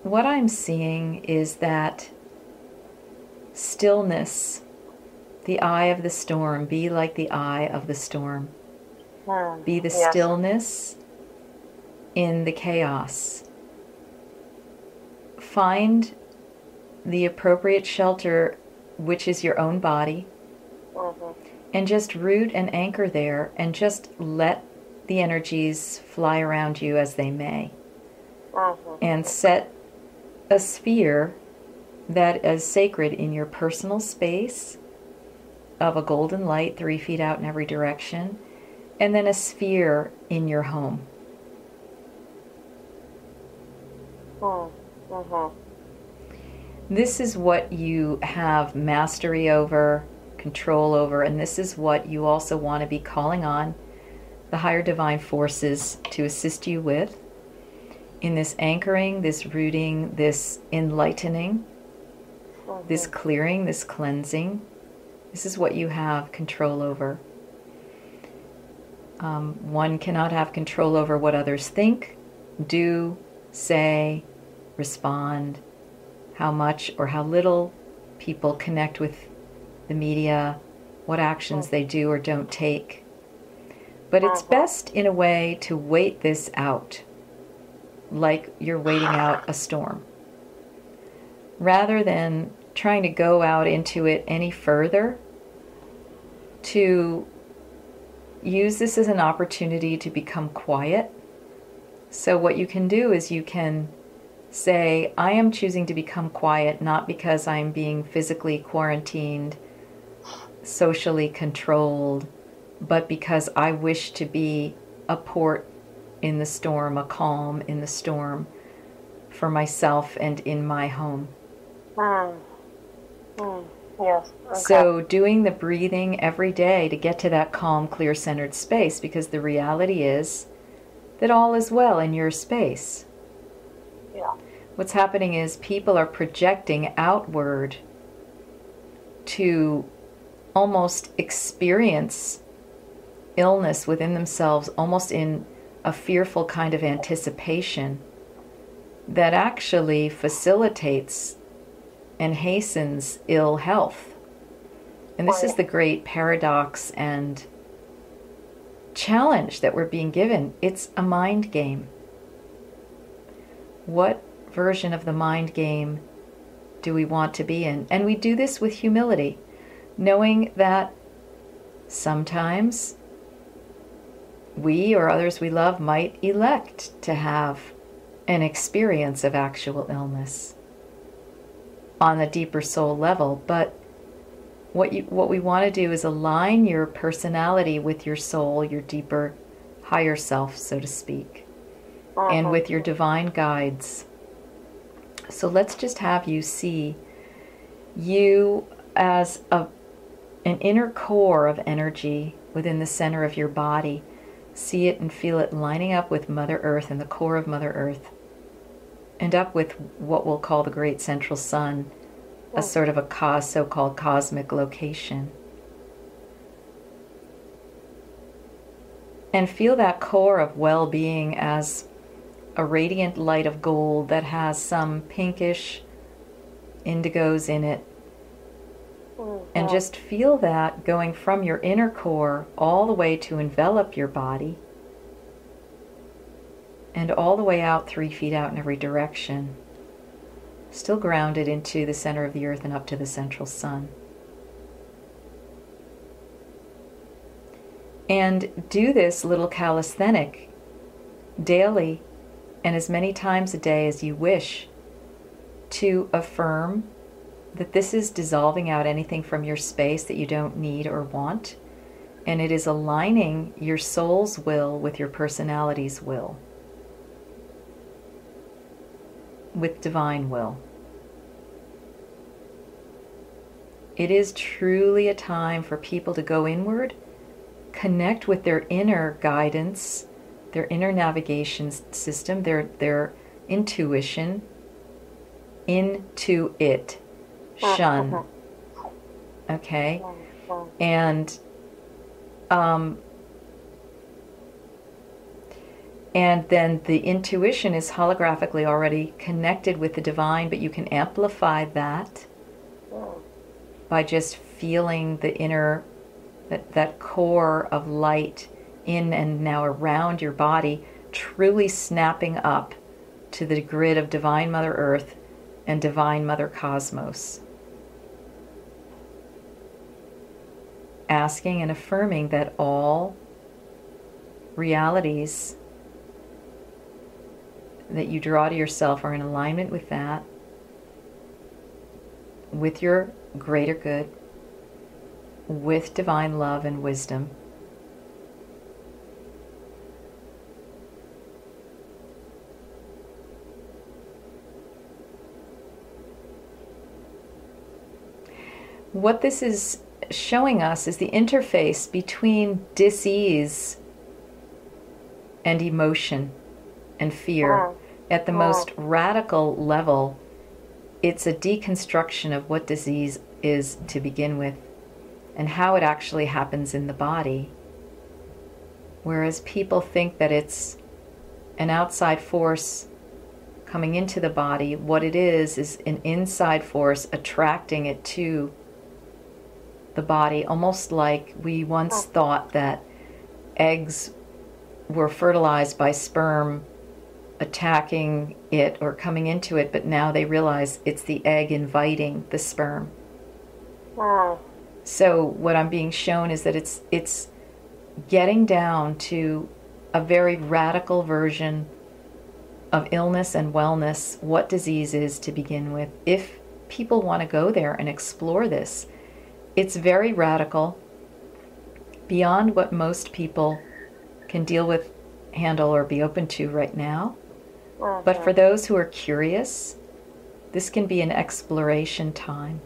what I'm seeing is that stillness, the eye of the storm, be like the eye of the storm. Be the Yes. stillness in the chaos. Find the appropriate shelter, which is your own body, and just root and anchor there, and just let the energies fly around you as they may. And set a sphere that is sacred in your personal space of a golden light 3 feet out in every direction, and then a sphere in your home. This is what you have mastery over, control over, and this is what you also want to be calling on the higher divine forces to assist you with in this anchoring, this rooting, this enlightening, this clearing, this cleansing. This is what you have control over. One cannot have control over what others think, do, say, respond, how much or how little people connect with the media, what actions they do or don't take. But it's best in a way to wait this out, like you're waiting out a storm, rather than trying to go out into it any further. To use this as an opportunity to become quiet. So what you can do is you can say, I am choosing to become quiet, not because I'm being physically quarantined, socially controlled, but because I wish to be a port in the storm, a calm in the storm for myself and in my home. Yes. Okay. So doing the breathing every day to get to that calm, clear, centered space, because the reality is that all is well in your space. Yeah. What's happening is people are projecting outward to almost experience illness within themselves, almost in a fearful kind of anticipation that actually facilitates and hastens ill health. And this is the great paradox and challenge that we're being given. It's a mind game. What version of the mind game do we want to be in? And we do this with humility, knowing that sometimes we or others we love might elect to have an experience of actual illness on a deeper soul level. But what we want to do is align your personality with your soul, your deeper, higher self, so to speak, and with your divine guides. So let's just have you see you as an inner core of energy within the center of your body. See it and feel it lining up with Mother Earth and the core of Mother Earth, and up with what we'll call the great central sun, a sort of a so-called cosmic location. And feel that core of well-being as a radiant light of gold that has some pinkish indigos in it. And just feel that going from your inner core all the way to envelop your body, and all the way out 3 feet out in every direction, still grounded into the center of the earth and up to the central sun. And do this little calisthenic daily and as many times a day as you wish, to affirm that this is dissolving out anything from your space that you don't need or want, and it is aligning your soul's will with your personality's will, with divine will. It is truly a time for people to go inward, connect with their inner guidance, their inner navigation system, their intuition, into it, shun. Okay? And then the intuition is holographically already connected with the divine, but you can amplify that by just feeling the inner, that core of light in and now around your body, truly snapping up to the grid of Divine Mother Earth and Divine Mother Cosmos. Asking and affirming that all realities that you draw to yourself are in alignment with that, with your greater good, with divine love and wisdom. What this is showing us is the interface between dis-ease and emotion and fear. At the most radical level, it's a deconstruction of what disease is to begin with and how it actually happens in the body. Whereas people think that it's an outside force coming into the body, what it is an inside force attracting it to the body, almost like we once thought that eggs were fertilized by sperm attacking it or coming into it, but now they realize it's the egg inviting the sperm. So what I'm being shown is that it's getting down to a very radical version of illness and wellness, what disease is to begin with. If people want to go there and explore this, it's very radical, beyond what most people can deal with, handle, or be open to right now. But for those who are curious, this can be an exploration time.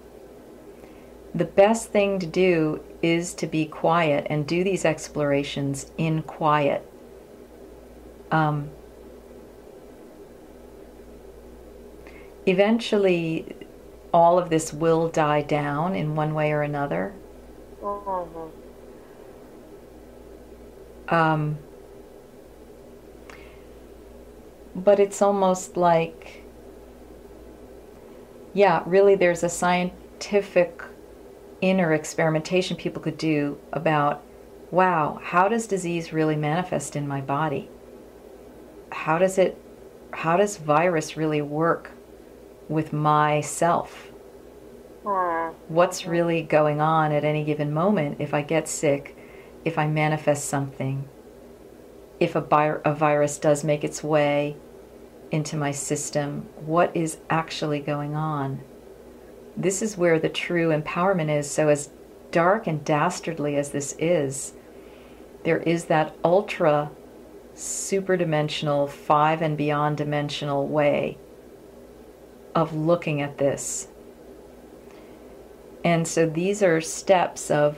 The best thing to do is to be quiet and do these explorations in quiet. Eventually, all of this will die down in one way or another. But it's almost like, yeah, really there's a scientific inner experimentation people could do about, wow, how does disease really manifest in my body? How does virus really work with myself? What's really going on at any given moment if I get sick, if I manifest something, if a virus does make its way into my system? What is actually going on? This is where the true empowerment is. So as dark and dastardly as this is, there is that ultra super dimensional, 5 and beyond dimensional way of looking at this. And so these are steps of,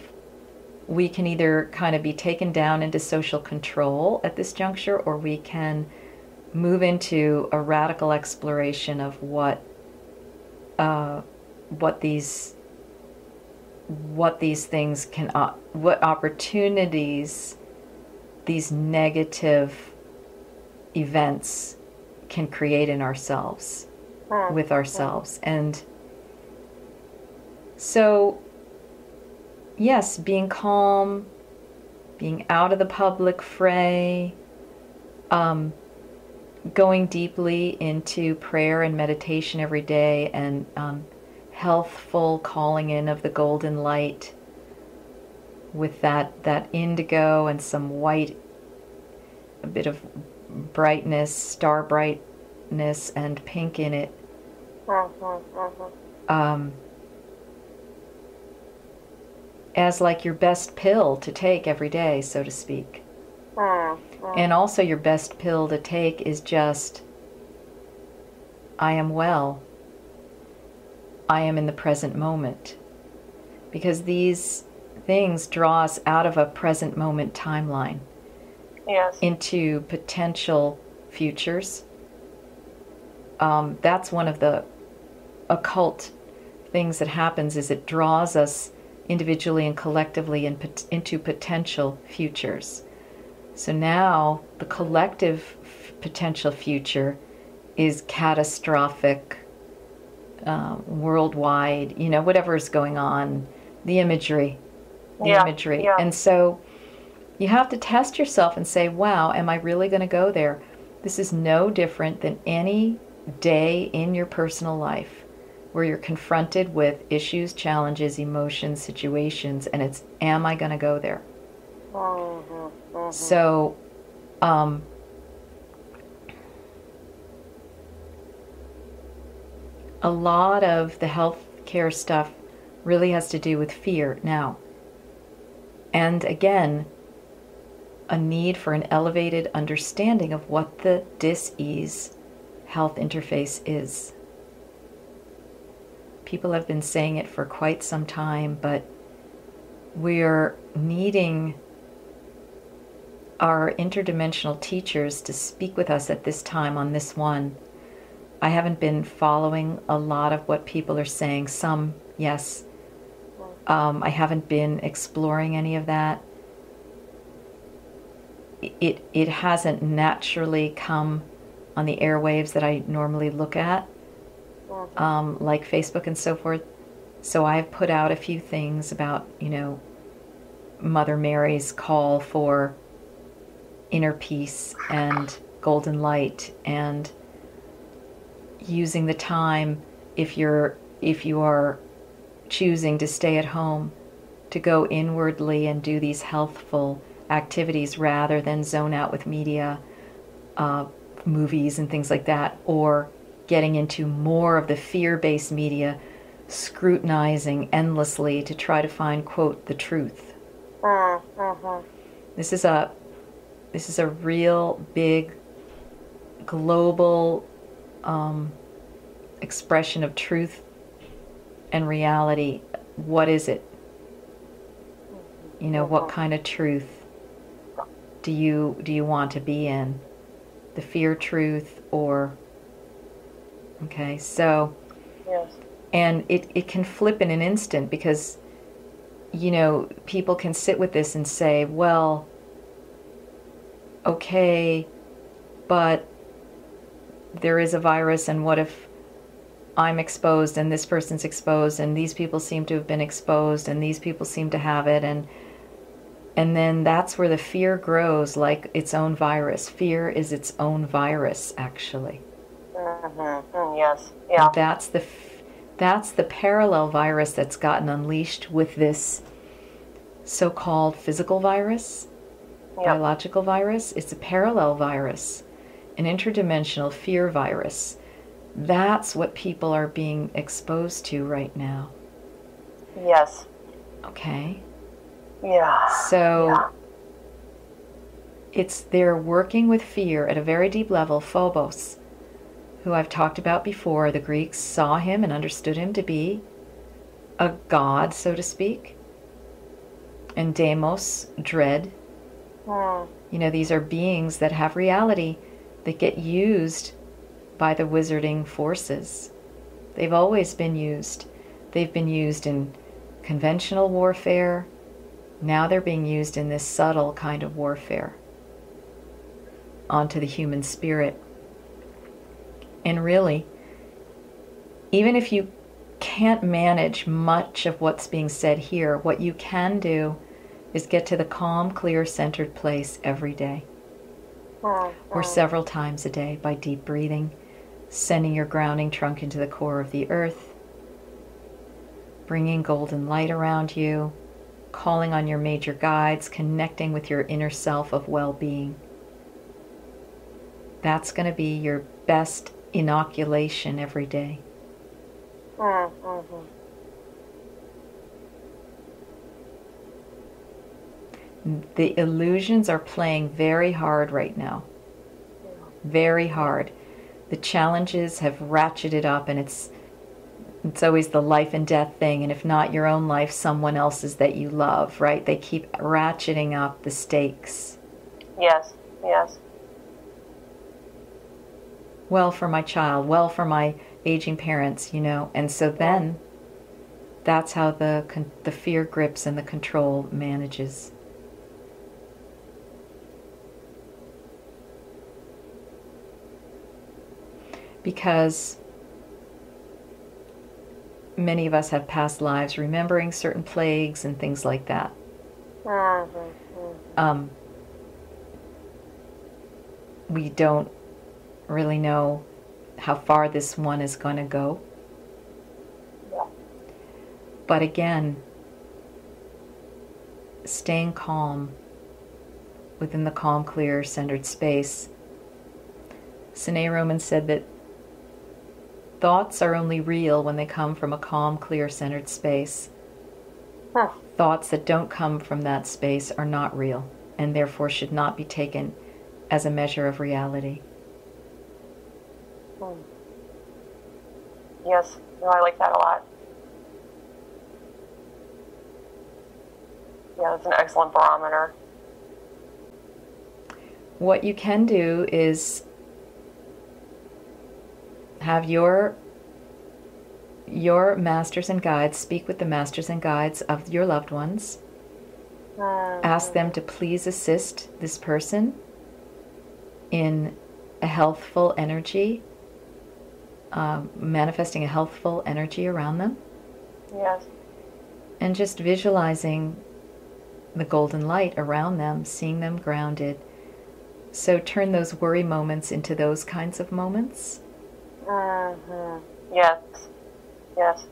we can either kind of be taken down into social control at this juncture, or we can move into a radical exploration of what these things can, what opportunities these negative events can create in ourselves, with ourselves. And so, yes, being calm, being out of the public fray, going deeply into prayer and meditation every day, and healthful calling in of the golden light with that indigo and some white, a bit of brightness, star brightness, and pink in it. As like your best pill to take every day, so to speak. And also your best pill to take is just, I am well. I am in the present moment. Because these things draw us out of a present moment timeline. Yes. Into potential futures. That's one of the occult things that happens, is it draws us individually and collectively into potential futures. So now the collective potential future is catastrophic, worldwide, whatever is going on, the imagery. Yeah. And so you have to test yourself and say, wow, am I really going to go there? This is no different than any day in your personal life where you're confronted with issues, challenges, emotions, situations, and it's, am I going to go there? So, a lot of the healthcare stuff really has to do with fear now. And again, a need for an elevated understanding of what the dis-ease health interface is. People have been saying it for quite some time, but we're needing our interdimensional teachers to speak with us at this time on this one. I haven't been following a lot of what people are saying. Some, yes. I haven't been exploring any of that. It hasn't naturally come on the airwaves that I normally look at, like Facebook and so forth. So I've put out a few things about, Mother Mary's call for inner peace and golden light, and using the time, if you are choosing to stay at home, to go inwardly and do these healthful activities rather than zone out with media, movies and things like that, or getting into more of the fear-based media, scrutinizing endlessly to try to find, quote, the truth. This is a real big global expression of truth and reality. What is it? What kind of truth do you want to be in? The fear truth, or okay, so Yes. and it can flip in an instant, because people can sit with this and say, well, okay, but there is a virus, and what if I'm exposed and this person's exposed and these people seem to have been exposed and these people seem to have it, and then that's where the fear grows like its own virus. Fear is its own virus, actually. Yes. Yeah. And that's the parallel virus that's gotten unleashed with this so-called physical virus, biological virus. It's a parallel virus, an interdimensional fear virus. That's what people are being exposed to right now. Yes. Okay. Yeah. So they're working with fear at a very deep level. Phobos, who I've talked about before, the Greeks saw him and understood him to be a god, so to speak. And Deimos, dread. These are beings that have reality, that get used by the wizarding forces. They've always been used. They've been used in conventional warfare. Now they're being used in this subtle kind of warfare onto the human spirit. And really, even if you can't manage much of what's being said here, what you can do is get to the calm, clear, centered place every day, or several times a day, by deep breathing, sending your grounding trunk into the core of the earth, bringing golden light around you, calling on your major guides, connecting with your inner self of well-being. That's going to be your best inoculation every day. The illusions are playing very hard right now. Very hard. The challenges have ratcheted up, and it's always the life and death thing, and if not your own life, someone else's that you love, right? They keep ratcheting up the stakes. Yes. Well for my child, well for my aging parents, and so then that's how the fear grips and the control manages. because many of us have past lives remembering certain plagues and things like that. We don't really know how far this one is going to go. Yeah. But again, staying calm within the calm, clear, centered space. Sidhe Roman said that thoughts are only real when they come from a calm, clear, centered space. Thoughts that don't come from that space are not real, and therefore should not be taken as a measure of reality. Yes, no, I like that a lot. Yeah, that's an excellent barometer. What you can do is have your masters and guides speak with the masters and guides of your loved ones. Ask them to please assist this person in a healthful energy, manifesting a healthful energy around them. Yes. And just visualizing the golden light around them, seeing them grounded. So turn those worry moments into those kinds of moments. Yes. Yes.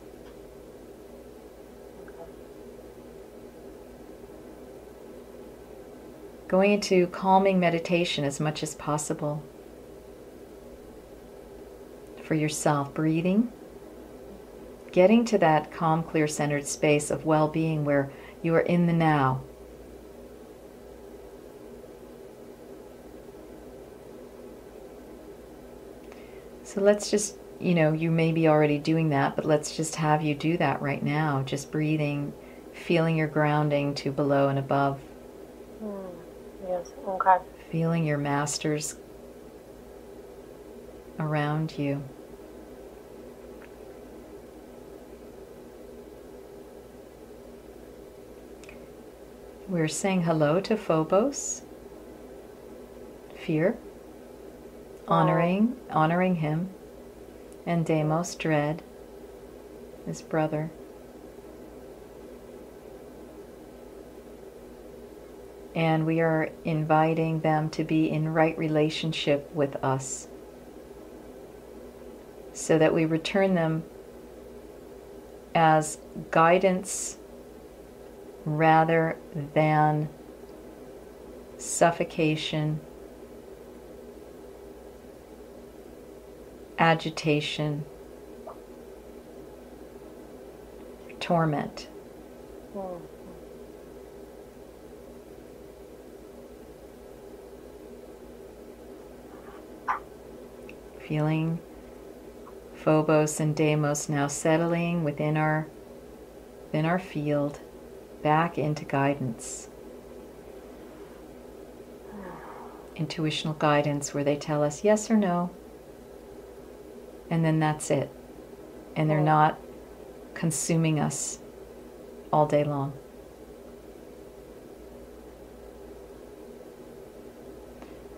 Going into calming meditation as much as possible for yourself, breathing, getting to that calm, clear, centered space of well-being where you are in the now. So let's just, you may be already doing that, but let's just have you do that right now. Just breathing, feeling your grounding to below and above. Yes, okay. Feeling your masters around you. We're saying hello to Phobos, fear, honoring him, and Deimos, dread, his brother. And we are inviting them to be in right relationship with us so that we return them as guidance rather than suffocation, agitation, torment. Feeling Phobos and Deimos now settling within our field, back into guidance. Intuitional guidance where they tell us yes or no, and then that's it. And they're not consuming us all day long.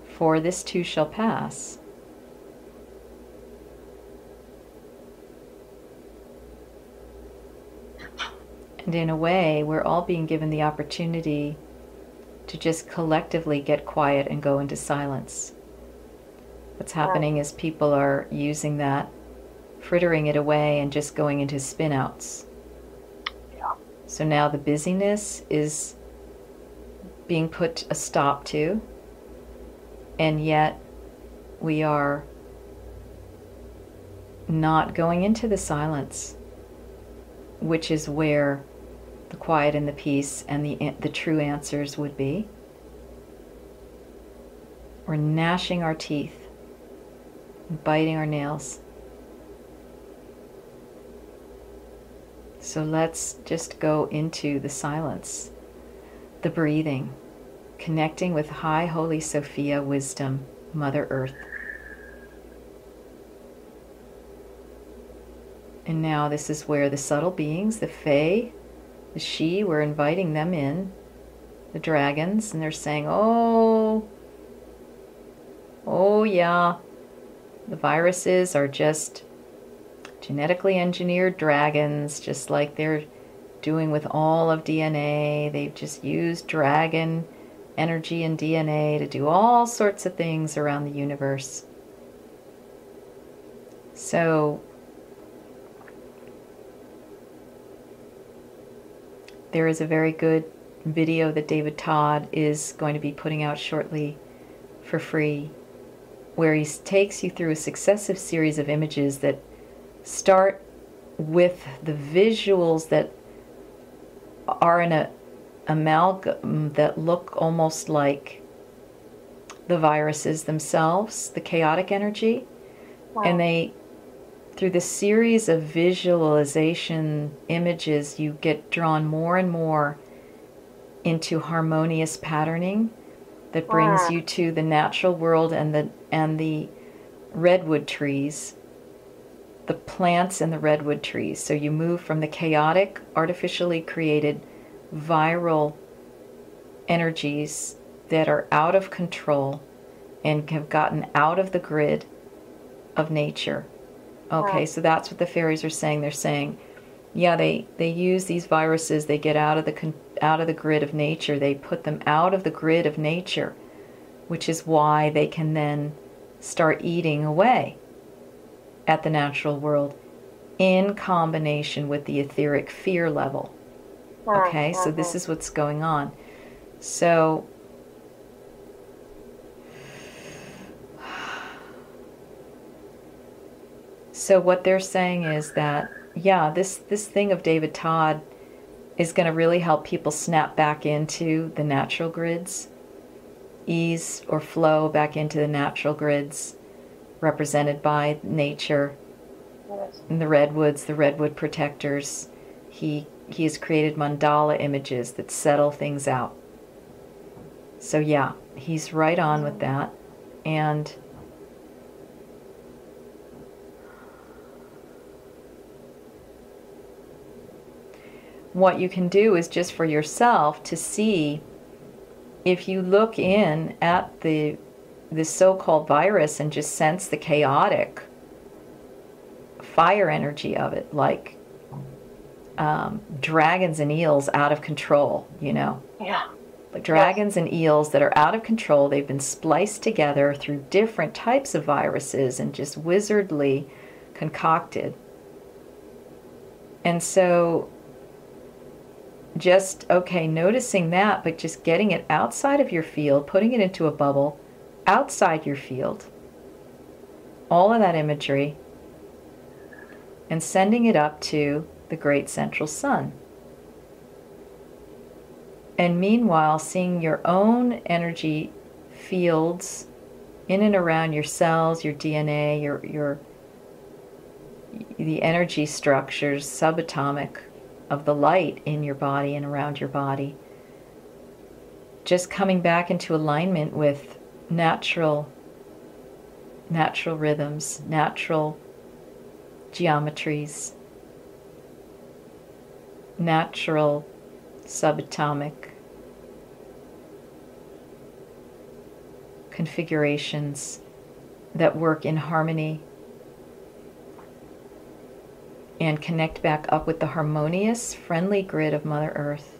For this too shall pass. And in a way, we're all being given the opportunity to just collectively get quiet and go into silence. What's happening is people are using that, frittering it away and just going into spin-outs. Yeah. So now the busyness is being put a stop to, and yet we are not going into the silence, which is where the quiet and the peace and the true answers would be. We're gnashing our teeth, biting our nails. So let's just go into the silence, the breathing, connecting with High Holy Sophia Wisdom, Mother Earth. And now this is where the subtle beings, the Fae, the She, we're inviting them in, the dragons, and they're saying, oh yeah, The viruses are just genetically engineered dragons, just like they're doing with all of DNA. They've just used dragon energy and DNA to do all sorts of things around the universe. So there is a very good video that David Todd is going to be putting out shortly for free, where he takes you through a successive series of images that start with the visuals that are in a amalgam that look almost like the viruses themselves, the chaotic energy. Wow. And they, through the series of visualization images, you get drawn more and more into harmonious patterning that brings you to the natural world and the redwood trees, the plants and the redwood trees. So you move from the chaotic, artificially created, viral energies that are out of control and have gotten out of the grid of nature. Okay, so that's what the fairies are saying. They're saying, yeah, they use these viruses, they get out of the grid of nature, they put them out of the grid of nature, which is why they can then start eating away at the natural world in combination with the etheric fear level. Okay, so this is what's going on. So what they're saying is that, yeah, this thing of David Todd is going to really help people snap back into the natural grids, ease or flow back into the natural grids represented by nature. Yes. And the redwoods, the redwood protectors. He has created mandala images that settle things out. So yeah, he's right on with that. And what you can do is just for yourself to see, if you look in at the so-called virus and just sense the chaotic fire energy of it, like dragons and eels out of control, you know? Yeah. Like dragons and eels that are out of control. They've been spliced together through different types of viruses and just wizardly concocted. And so just, okay, noticing that, but just getting it outside of your field, putting it into a bubble outside your field, all of that imagery, and sending it up to the great central sun. And meanwhile, seeing your own energy fields in and around your cells, your DNA, the energy structures, subatomic, of the light in your body and around your body. Just coming back into alignment with natural rhythms, natural geometries, natural subatomic configurations that work in harmony and connect back up with the harmonious, friendly grid of Mother Earth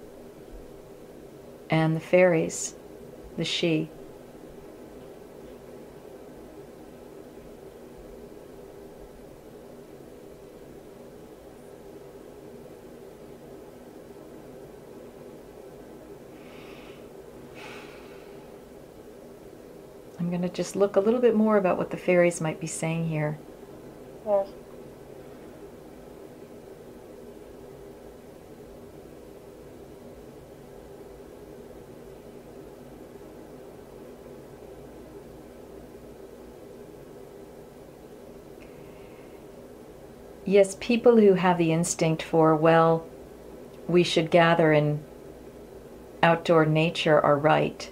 and the fairies, the she. I'm going to just look a little bit more about what the fairies might be saying here. Yes. Yes, people who have the instinct for, well, we should gather in outdoor nature are right.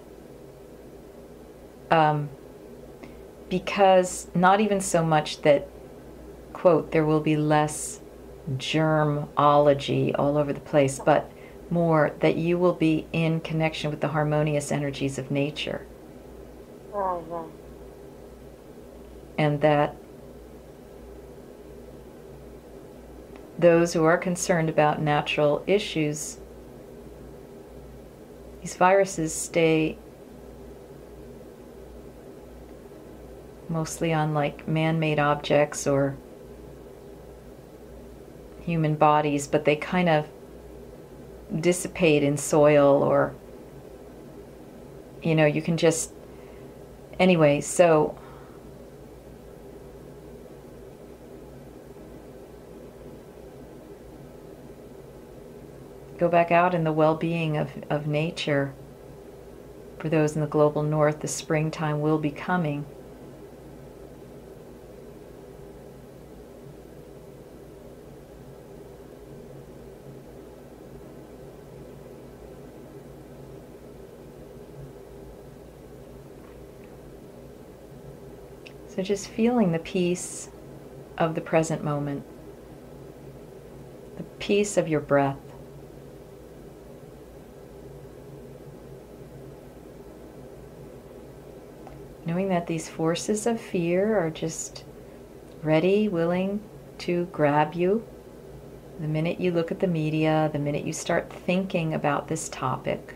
Because not even so much that, quote, there will be less germology all over the place, but more that you will be in connection with the harmonious energies of nature. Mm-hmm. And that those who are concerned about natural issues, these viruses stay mostly on like man-made objects or human bodies, but they kind of dissipate in soil, or you can just anyway. So go back out in the well-being of nature. For those in the global north, the springtime will be coming. So just feeling the peace of the present moment, the peace of your breath. Knowing that these forces of fear are just ready, willing to grab you the minute you look at the media, the minute you start thinking about this topic.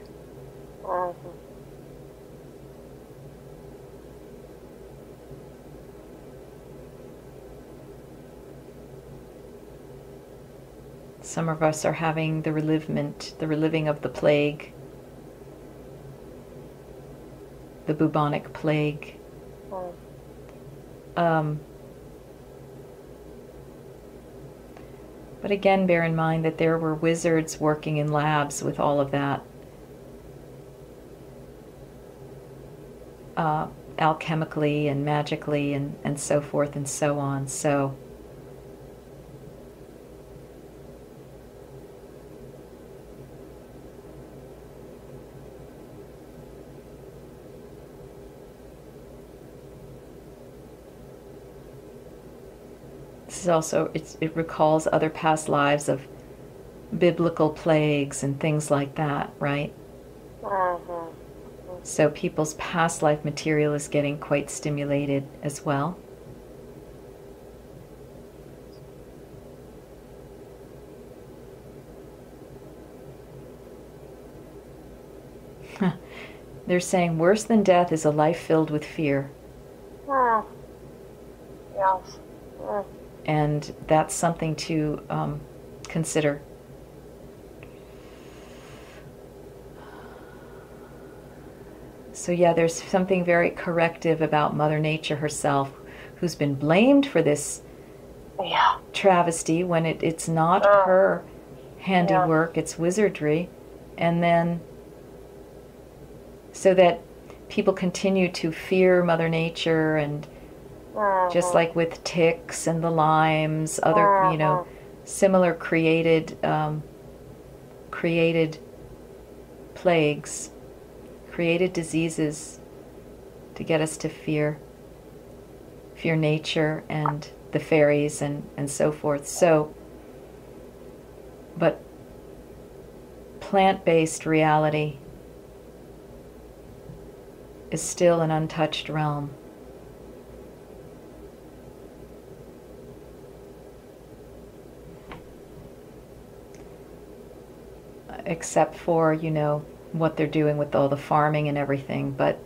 Some of us are having the reliving of the plague, the bubonic plague. But again, bear in mind that there were wizards working in labs with all of that, alchemically and magically and so forth and so on. So this is also, it recalls other past lives of biblical plagues and things like that, right? So people's past life material is getting quite stimulated as well. They're saying worse than death is a life filled with fear. Yes. And that's something to consider. So yeah, there's something very corrective about Mother Nature herself, who's been blamed for this travesty when it's not her handiwork, it's wizardry. And then so that people continue to fear Mother Nature, and just like with ticks and the limes, other similar created plagues, created diseases to get us to fear nature and the fairies and so forth. So, but plant-based reality is still an untouched realm. Except for, what they're doing with all the farming and everything, but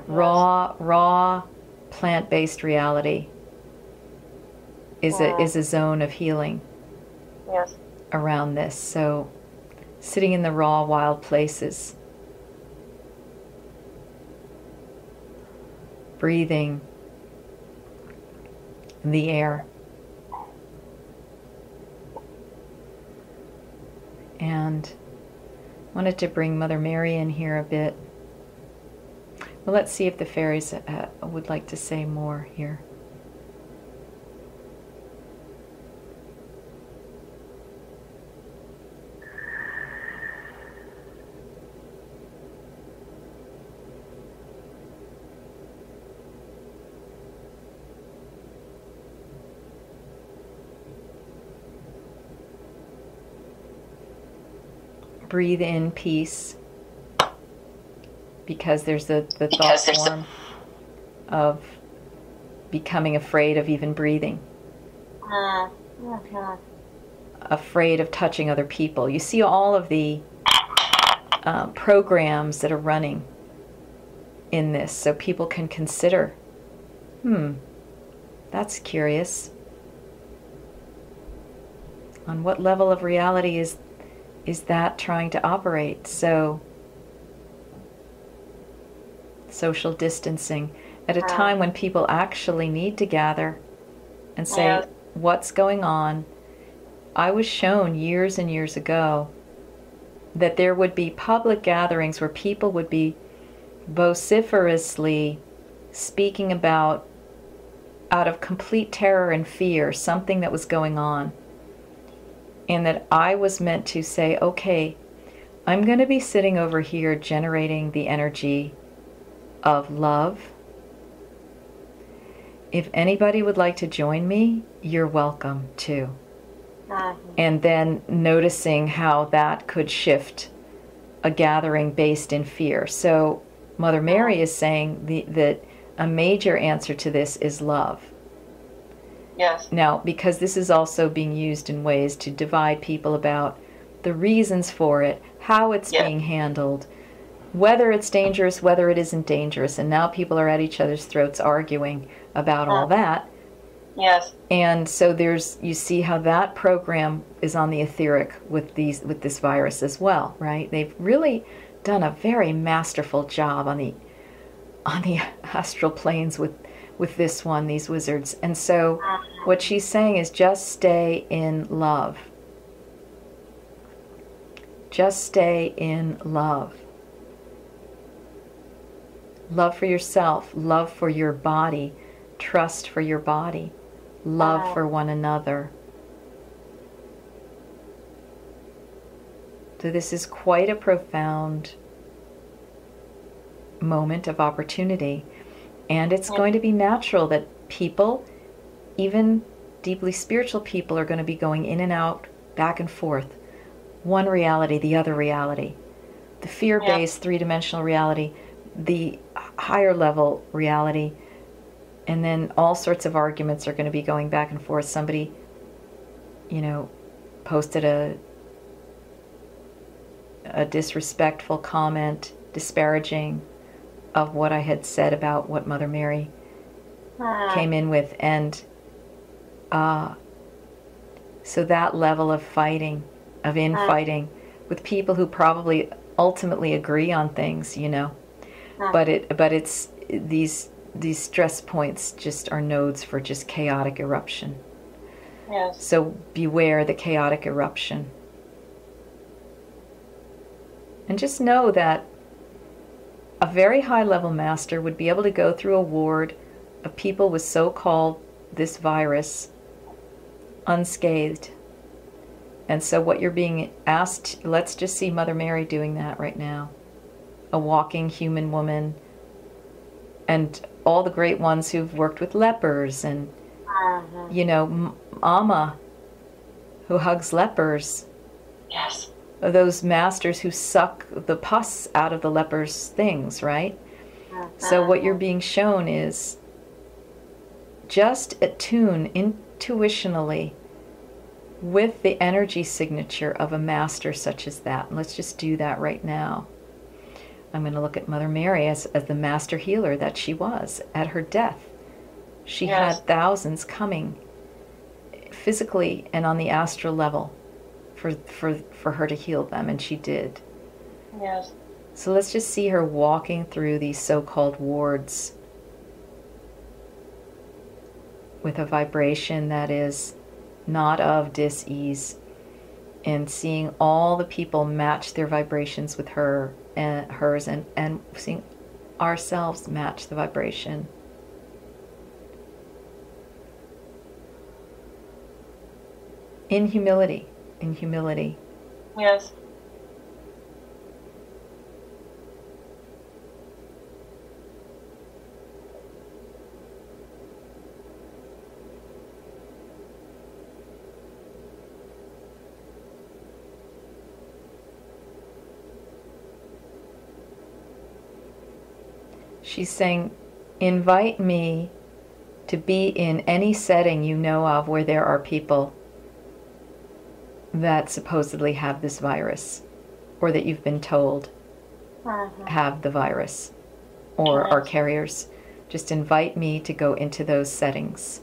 raw plant-based reality is a zone of healing around this. So sitting in the raw, wild places, breathing the air, and wanted to bring Mother Mary in here a bit. Well, let's see if the fairies would like to say more here. Breathe in peace, because there's the thought form of becoming afraid of even breathing. afraid of touching other people. You see all of the programs that are running in this, so people can consider, that's curious. On what level of reality is that trying to operate? So, social distancing at a time when people actually need to gather and say, what's going on? I was shown years and years ago that there would be public gatherings where people would be vociferously speaking about, out of complete terror and fear, something that was going on. And that I was meant to say, okay, I'm going to be sitting over here generating the energy of love. If anybody would like to join me, you're welcome to. And then noticing how that could shift a gathering based in fear. So Mother Mary is saying that a major answer to this is love. Yes. Now, because this is also being used in ways to divide people about the reasons for it, how it's being handled, whether it's dangerous, whether it isn't dangerous, and now people are at each other's throats arguing about all that. Yes. And so you see how that program is on the etheric with this virus as well, right? They've really done a very masterful job on the astral planes with this one, these wizards. And so what she's saying is just stay in love. Just stay in love. Love for yourself, love for your body, trust for your body, love for one another. So this is quite a profound moment of opportunity. And it's going to be natural that people, even deeply spiritual people, are going to be going in and out, back and forth. One reality, the other reality. The fear-based three-dimensional reality, the higher level reality, and then all sorts of arguments are going to be going back and forth. Somebody, posted a disrespectful comment, disparaging of what I had said about what Mother Mary came in with. And so that level of fighting, of infighting with people who probably ultimately agree on things, but it's these stress points just are nodes for just chaotic eruption. Yes. So beware the chaotic eruption. And just know that a very high level master would be able to go through a ward of people with so-called this virus unscathed. And so what you're being asked, let's just see Mother Mary doing that right now. A walking human woman, and all the great ones who've worked with lepers, and Amma, who hugs lepers. Yes. Those masters who suck the pus out of the lepers' things, right? So what you're being shown is just attune intuitionally with the energy signature of a master such as that. And let's just do that right now. I'm going to look at Mother Mary as the master healer that she was at her death. She had thousands coming physically and on the astral level for her to heal them, and she did. Yes. So let's just see her walking through these so-called wards with a vibration that is not of dis-ease, and seeing all the people match their vibrations with hers, and seeing ourselves match the vibration. In humility. Yes. She's saying, invite me to be in any setting you know of where there are people that supposedly have this virus, or that you've been told have the virus, or are carriers. Just invite me to go into those settings.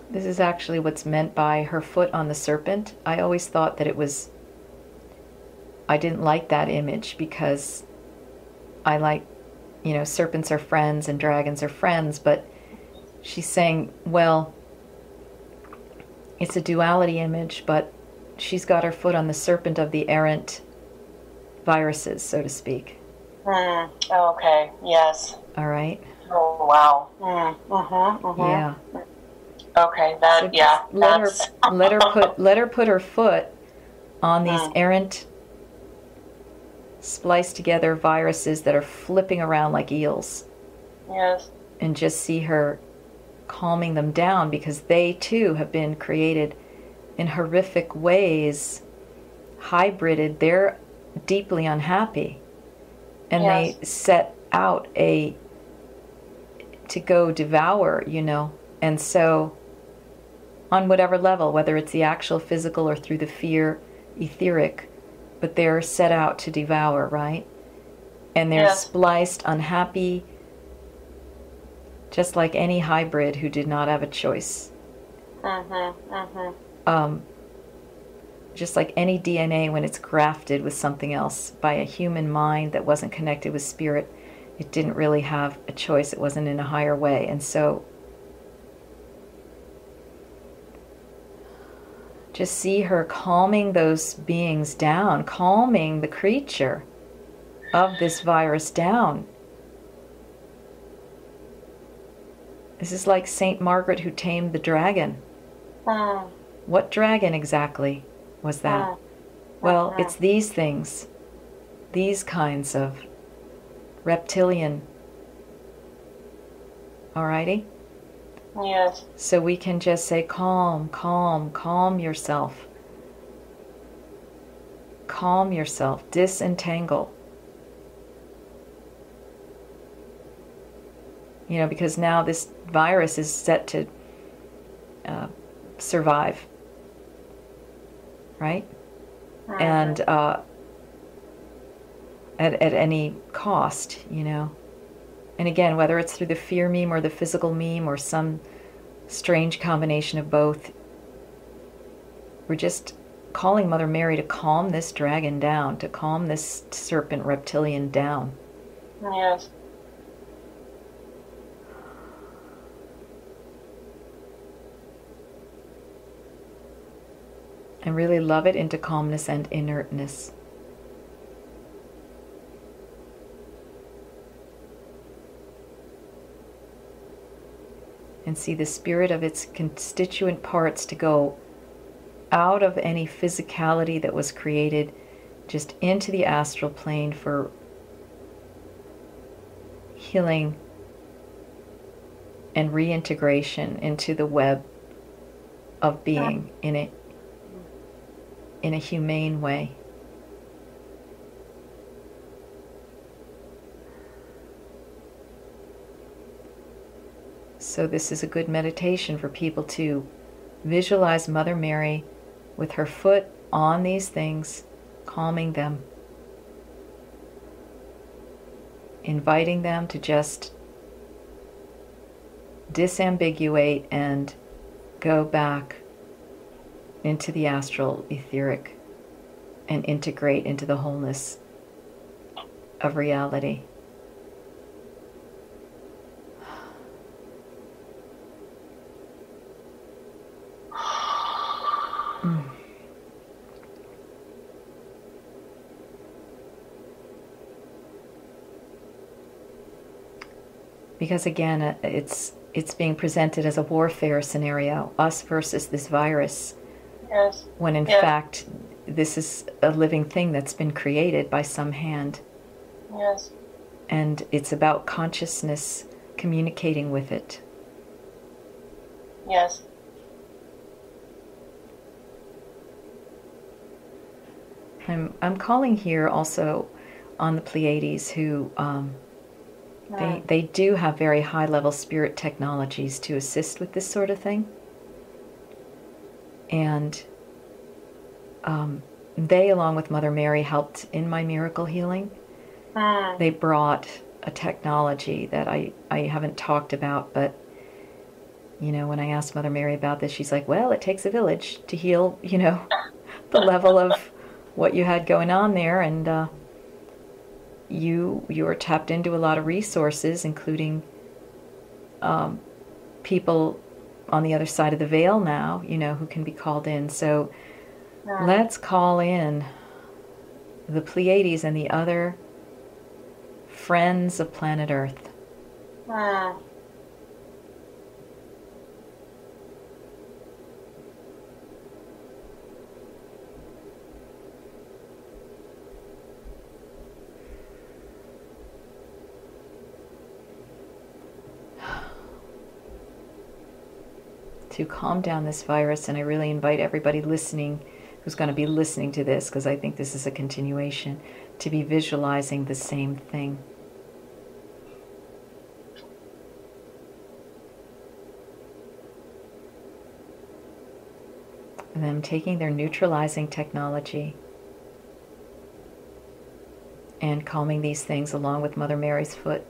This is actually what's meant by her foot on the serpent. I always thought that it was, I didn't like that image because I like, serpents are friends and dragons are friends, but she's saying, well, it's a duality image, but she's got her foot on the serpent of the errant viruses, so to speak. Okay, yes. All right. Oh, wow. Yeah. Okay, that, So yeah. let her put her foot on these errant, spliced together viruses that are flipping around like eels. Yes. And just see her calming them down, because they too have been created in horrific ways, hybrided. They're deeply unhappy, and they set out to go devour, and so on whatever level, whether it's the actual physical or through the fear etheric, but they're set out to devour, right? And they're spliced, unhappy, just like any hybrid who did not have a choice. Just like any DNA when it's grafted with something else by a human mind that wasn't connected with spirit, it didn't really have a choice. It wasn't in a higher way. And so just see her calming those beings down, calming the creature of this virus down. This is like Saint Margaret who tamed the dragon. What dragon exactly was that? Well, it's these things, these kinds of reptilian. Alrighty? Yes. So we can just say, calm, calm, calm yourself. Calm yourself, disentangle. Because now this virus is set to survive, right? And at any cost, And again, whether it's through the fear meme or the physical meme or some strange combination of both, we're just calling Mother Mary to calm this dragon down, to calm this serpent reptilian down. Yes. And really love it into calmness and inertness. And see the spirit of its constituent parts to go out of any physicality that was created, just into the astral plane for healing and reintegration into the web of being in a humane way. So this is a good meditation for people to visualize Mother Mary with her foot on these things, calming them, inviting them to just disambiguate and go back into the astral etheric and integrate into the wholeness of reality. Because again, it's being presented as a warfare scenario, us versus this virus. Yes. When in fact, this is a living thing that's been created by some hand. Yes. And it's about consciousness communicating with it. Yes. I'm calling here also on the Pleiades, who they do have very high level spirit technologies to assist with this sort of thing, and they, along with Mother Mary, helped in my miracle healing. They brought a technology that I haven't talked about, but you know, when I asked Mother Mary about this, she's like, well, it takes a village to heal, you know, the level of what you had going on there, and you are tapped into a lot of resources, including people on the other side of the veil now, you know, who can be called in. So let's call in the Pleiades and the other friends of planet Earth. To calm down this virus, and I really invite everybody listening who's going to be listening to this, because I think this is a continuation, to be visualizing the same thing. Them taking their neutralizing technology and calming these things along with Mother Mary's foot.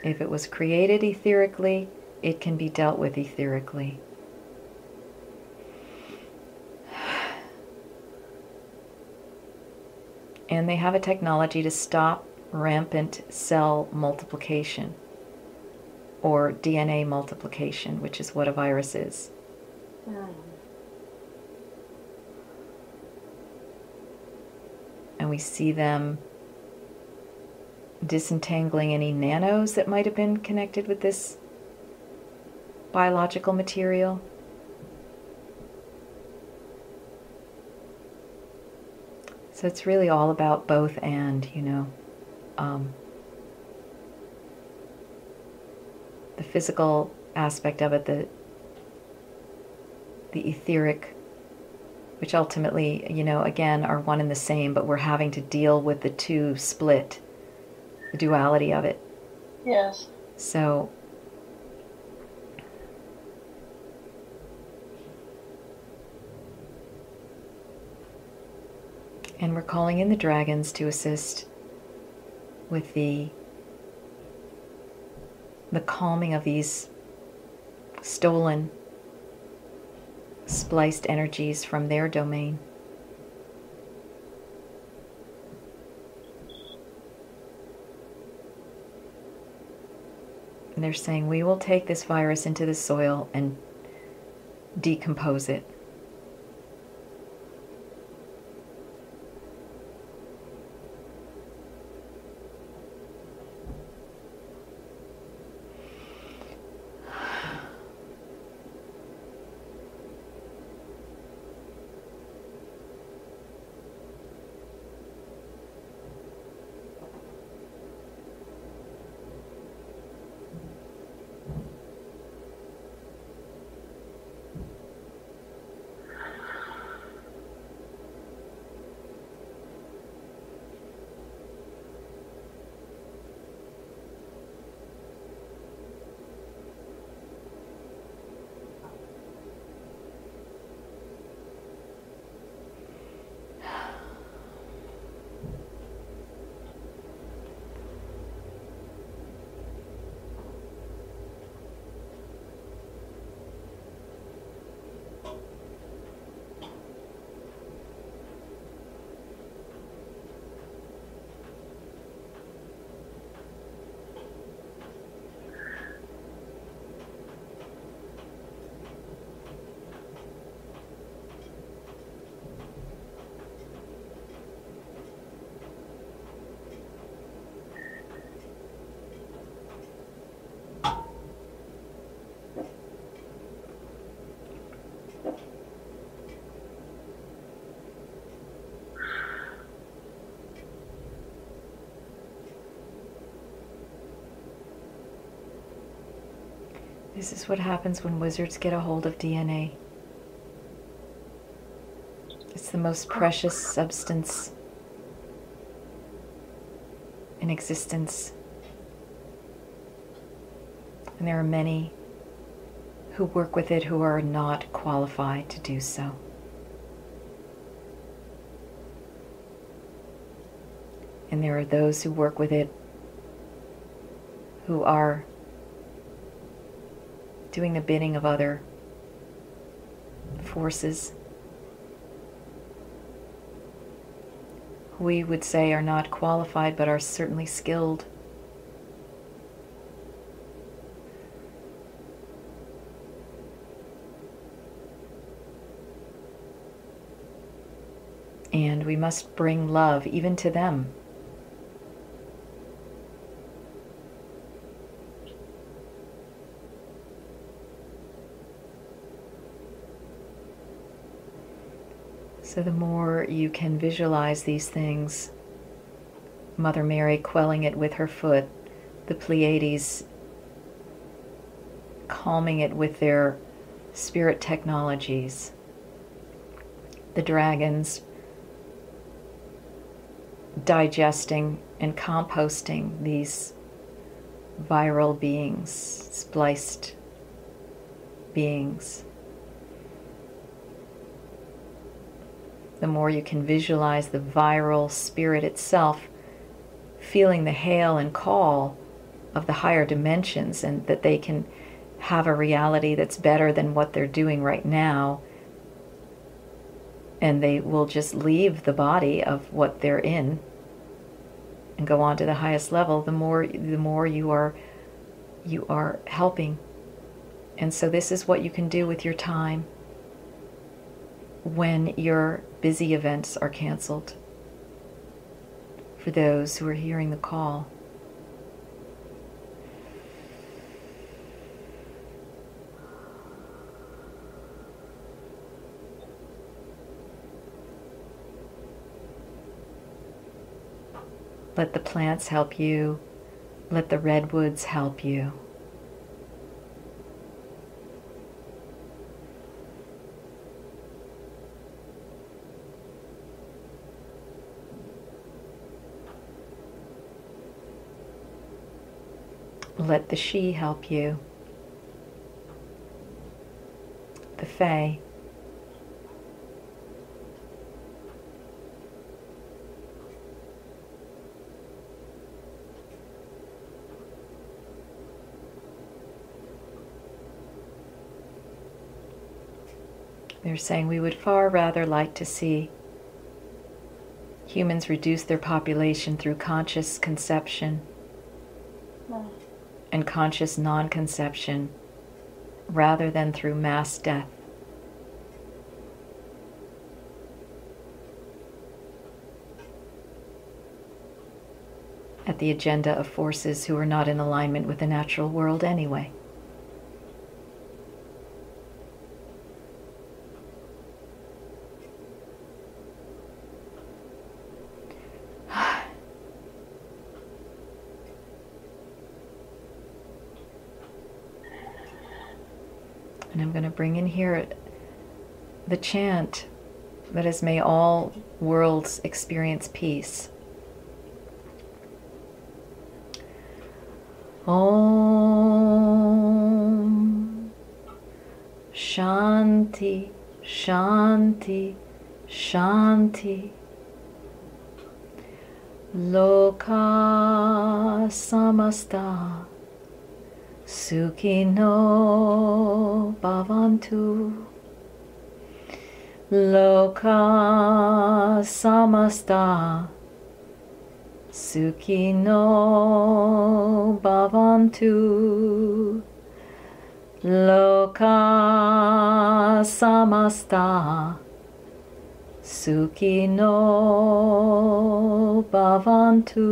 If it was created etherically, it can be dealt with etherically. And they have a technology to stop rampant cell multiplication, or DNA multiplication, which is what a virus is. And we see them disentangling any nanos that might have been connected with this biological material. So it's really all about both and, you know. The physical aspect of it, the etheric, which ultimately, you know, again, are one and the same, but we're having to deal with the two split, the duality of it. Yes. So and we're calling in the dragons to assist with the calming of these stolen, spliced energies from their domain. And they're saying, we will take this virus into the soil and decompose it. This is what happens when wizards get a hold of DNA. It's the most precious substance in existence. And there are many who work with it who are not qualified to do so. And there are those who work with it who are doing the bidding of other forces. We would say are not qualified, but are certainly skilled. And we must bring love even to them. So the more you can visualize these things, Mother Mary quelling it with her foot, the Pleiades calming it with their spirit technologies, the dragons digesting and composting these viral beings, spliced beings. The more you can visualize the viral spirit itself, feeling the hail and call of the higher dimensions, and that they can have a reality that's better than what they're doing right now, and they will just leave the body of what they're in and go on to the highest level, the more you are helping. And so this is what you can do with your time when your busy events are canceled, for those who are hearing the call. Let the plants help you. Let the redwoods help you. Let the she help you. The fae. They're saying we would far rather like to see humans reduce their population through conscious conception and conscious non-conception rather than through mass death. At the agenda of forces who are not in alignment with the natural world anyway. And I'm going to bring in here the chant that is, may all worlds experience peace. Om Shanti, Shanti, Shanti. Loka Samasta Sukhino Bhavantu. Loka Samasta Sukhino Bhavantu. Loka Samasta Sukhino Bhavantu.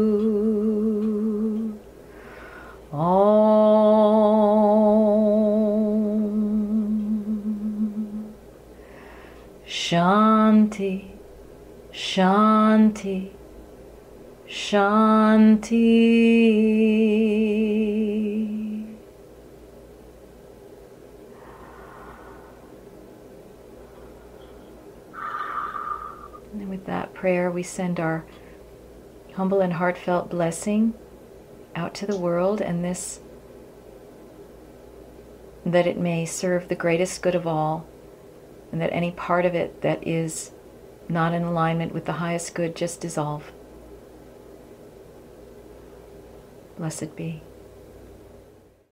Om Shanti, Shanti, Shanti. And with that prayer, we send our humble and heartfelt blessing out to the world, and this, that it may serve the greatest good of all, and that any part of it that is not in alignment with the highest good just dissolve. Blessed be.